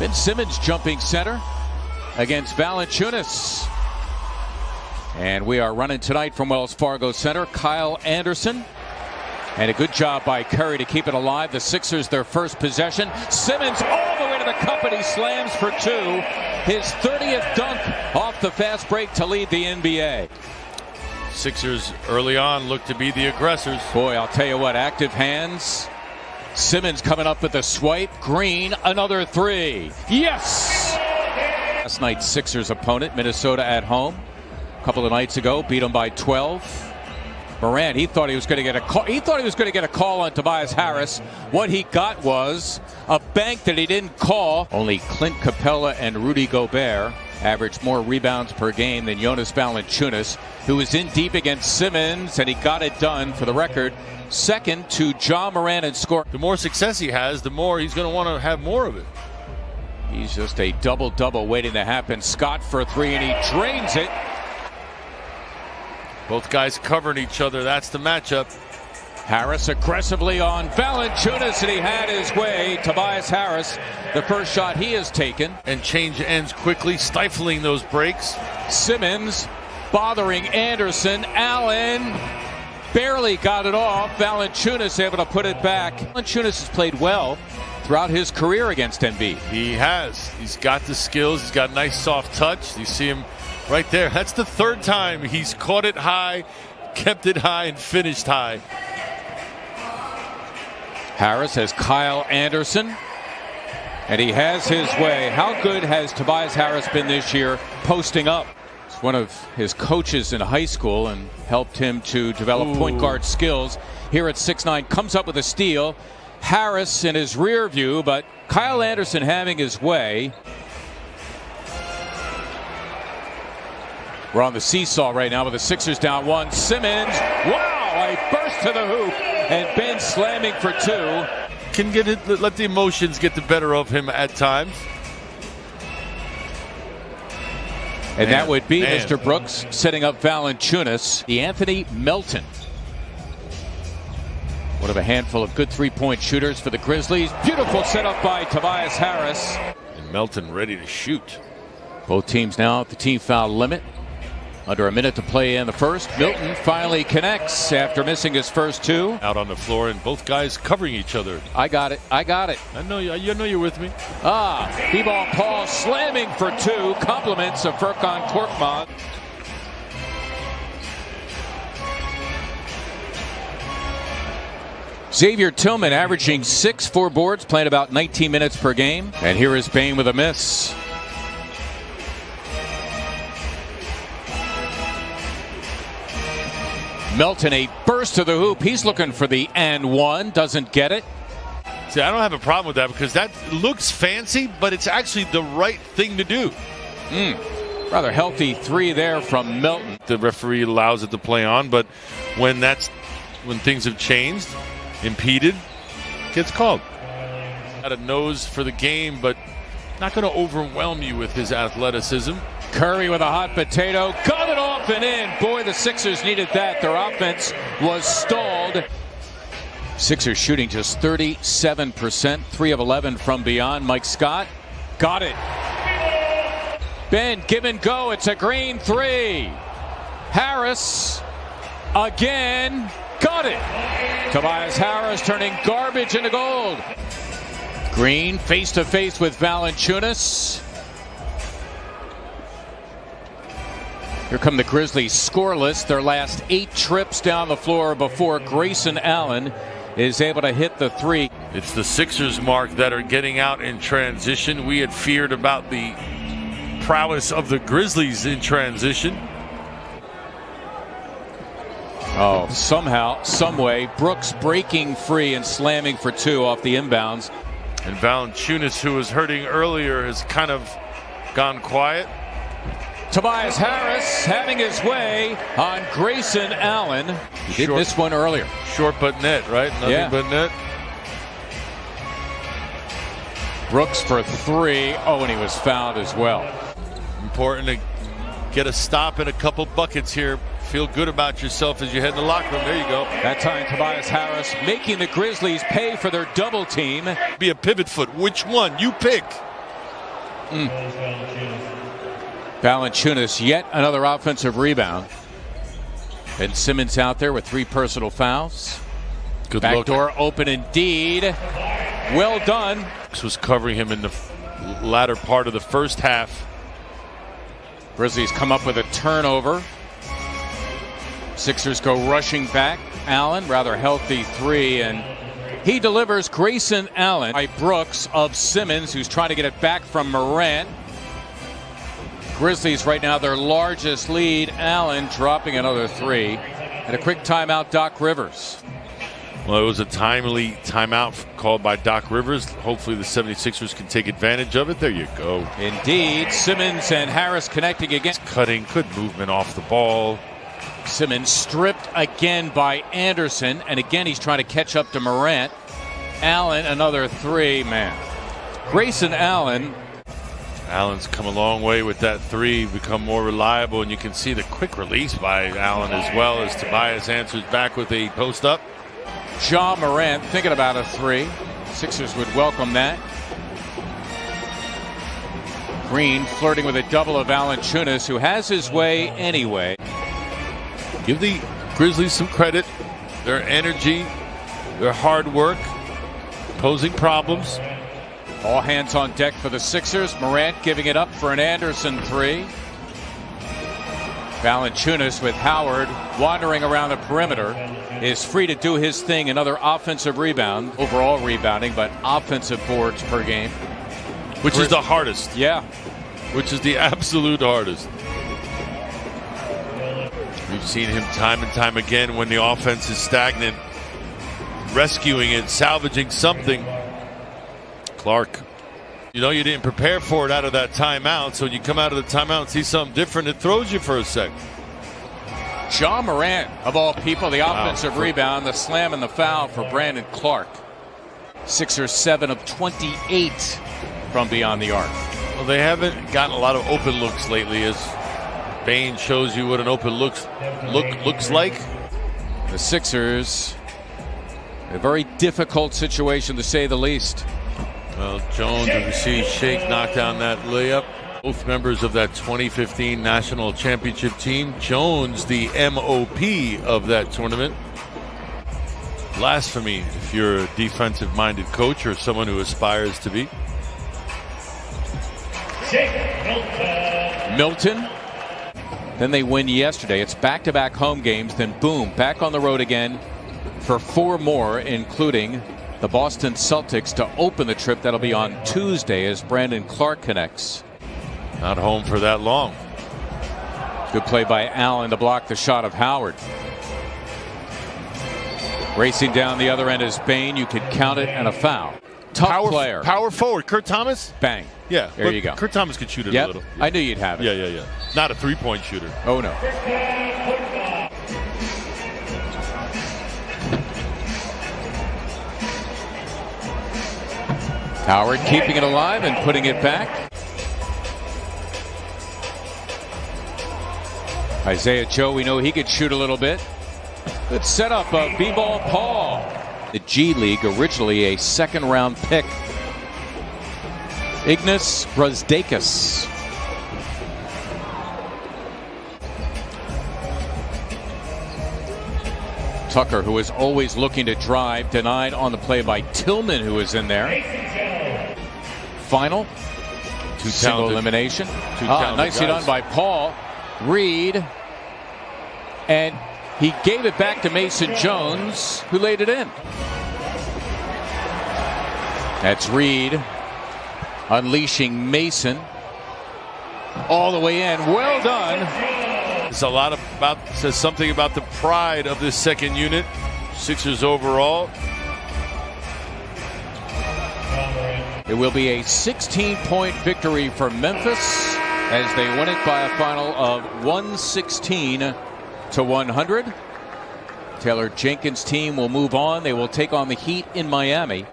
Ben Simmons jumping center against Valanciunas. And we are running tonight from Wells Fargo Center. Kyle Anderson. And a good job by Curry to keep it alive. The Sixers, their first possession. Simmons all the way to the cup, and he slams for two. His 30th dunk off the fast break to lead the NBA. Sixers early on look to be the aggressors. Boy, I'll tell you what, active hands. Simmons coming up with a swipe. Green, another three. Yes! Last night's Sixers opponent, Minnesota at home. A couple of nights ago, beat them by 12. Morant, he thought he was going to get a call. He thought he was going to get a call on Tobias Harris. What he got was a bank that he didn't call. Only Clint Capella and Rudy Gobert averaged more rebounds per game than Jonas Valanciunas, who was in deep against Simmons, and he got it done. For the record, second to Ja Morant in score. The more success he has, the more he's going to want to have more of it. He's just a double-double waiting to happen. Scott for three, and he drains it. Both guys covering each other. That's the matchup. Harris aggressively on Valanciunas, and he had his way. Tobias Harris, the first shot he has taken. And change ends quickly, stifling those breaks. Simmons bothering Anderson. Allen barely got it off. Valanciunas able to put it back. Valanciunas has played well throughout his career against Embiid. He has. He's got the skills. He's got nice soft touch. You see him right there. That's the third time he's caught it high, kept it high, and finished high. Harris has Kyle Anderson, and he has his way. How good has Tobias Harris been this year posting up? It's one of his coaches in high school and helped him to develop point guard skills. Here at 6'9", comes up with a steal. Harris in his rear view, but Kyle Anderson having his way. We're on the seesaw right now with the Sixers down one. Simmons, wow, a burst to the hoop, and Ben slamming for two. Can get it, let the emotions get the better of him at times. And that would be Mr. Brooks setting up Valanciunas. The Anthony Melton. One of a handful of good three-point shooters for the Grizzlies. Beautiful setup by Tobias Harris. And Melton ready to shoot. Both teams now at the team foul limit. Under a minute to play in the first. Milton finally connects after missing his first two. Out on the floor, and both guys covering each other. I got it. I know you're with me. B-ball Paul slamming for two. Compliments of Furkan Korkmaz. Xavier Tillman averaging 4 boards, playing about 19 minutes per game. And here is Bane with a miss. Melton, a burst to the hoop. He's looking for the and one. Doesn't get it. See, I don't have a problem with that because that looks fancy, but it's actually the right thing to do. Rather healthy three there from Melton. The referee allows it to play on, but when things have changed, impeded, gets called. Got a nose for the game, but not going to overwhelm you with his athleticism. Curry with a hot potato, got it off and in. Boy, the Sixers needed that. Their offense was stalled. Sixers shooting just 37%, 3 of 11 from beyond. Mike Scott got it. Ben, give and go. It's a green three. Harris again, got it. Tobias Harris turning garbage into gold. Green face to face with Valanciunas. Here come the Grizzlies scoreless. Their last 8 trips down the floor before Grayson Allen is able to hit the three. It's the Sixers, Mark, that are getting out in transition. We had feared about the prowess of the Grizzlies in transition. Oh, somehow, some way, Brooks breaking free and slamming for two off the inbounds. And Valanciunas, who was hurting earlier, has kind of gone quiet. Tobias Harris having his way on Grayson Allen. He did this one earlier. Short but net, right? Nothing but net. Brooks for three. Oh, and he was fouled as well. Important to get a stop and a couple buckets here. Feel good about yourself as you head in the locker room. There you go. That time, Tobias Harris making the Grizzlies pay for their double team. Be a pivot foot. Which one? You pick. Valanciunas, yet another offensive rebound. And Simmons out there with 3 personal fouls. Good Back look. door open indeed. Well done. This was covering him in the latter part of the first half. Grizzlies come up with a turnover. Sixers go rushing back. Allen, rather healthy 3, and he delivers. Grayson Allen by Brooks of Simmons, who's trying to get it back from Morant. Grizzlies right now their largest lead. Allen dropping another 3. And a quick timeout, Doc Rivers. Well, it was a timely timeout called by Doc Rivers. Hopefully the 76ers can take advantage of it. There you go. Indeed. Simmons and Harris connecting again. Cutting, good movement off the ball. Simmons stripped again by Anderson. And again, he's trying to catch up to Morant. Allen, another 3, man. Grayson Allen. Allen's come a long way with that 3, become more reliable, and you can see the quick release by Allen as well as Tobias answers back with a post-up. Ja Morant thinking about a 3. Sixers would welcome that. Green flirting with a double of Valanciunas, who has his way anyway. Give the Grizzlies some credit. Their energy, their hard work, posing problems. All hands on deck for the Sixers. Morant giving it up for an Anderson 3. Valanciunas with Howard wandering around the perimeter is free to do his thing. Another offensive rebound. Overall rebounding, but offensive boards per game. Which is the hardest. Yeah. Which is the absolute hardest. We've seen him time and time again when the offense is stagnant, rescuing it, salvaging something. Clark, you know you didn't prepare for it out of that timeout, so when you come out of the timeout and see something different, it throws you for a sec. Ja Morant, of all people, the offensive rebound, the slam and the foul for Brandon Clark. Sixers 7 of 28 from beyond the arc. Well, they haven't gotten a lot of open looks lately, as Bane shows you what an open looks like. The Sixers, a very difficult situation to say the least. Well, Jones, as we see Shake knock down that layup. Both members of that 2015 national championship team. Jones, the MOP of that tournament. Blasphemy if you're a defensive-minded coach or someone who aspires to be. Milton. Then they win yesterday. It's back-to-back home games. Then boom, back on the road again for 4 more, including the Boston Celtics to open the trip. That'll be on Tuesday as Brandon Clark connects. Not home for that long. Good play by Allen to block the shot of Howard. Racing down the other end is Bane. You could count it, and a foul. Tough player. Power forward. Kurt Thomas? Bang. Yeah. There you go. Kurt Thomas could shoot it a little. I knew you'd have it. Yeah. Not a three-point shooter. Oh, no. Howard keeping it alive and putting it back. Isaiah Joe, we know he could shoot a little bit. Good setup of B-ball Paul. The G League, originally a second-round pick. Ignas Brazdeikis. Tucker, who is always looking to drive, denied on the play by Tillman, who is in there. Final. Single elimination. Nicely done by Paul. Reed. And he gave it back to Mason Jones, who laid it in. That's Reed unleashing Mason all the way in. Well done. It's a lot about, says something about the pride of this second unit. Sixers overall. It will be a 16-point victory for Memphis as they win it by a final of 116-100. Taylor Jenkins' team will move on. They will take on the Heat in Miami.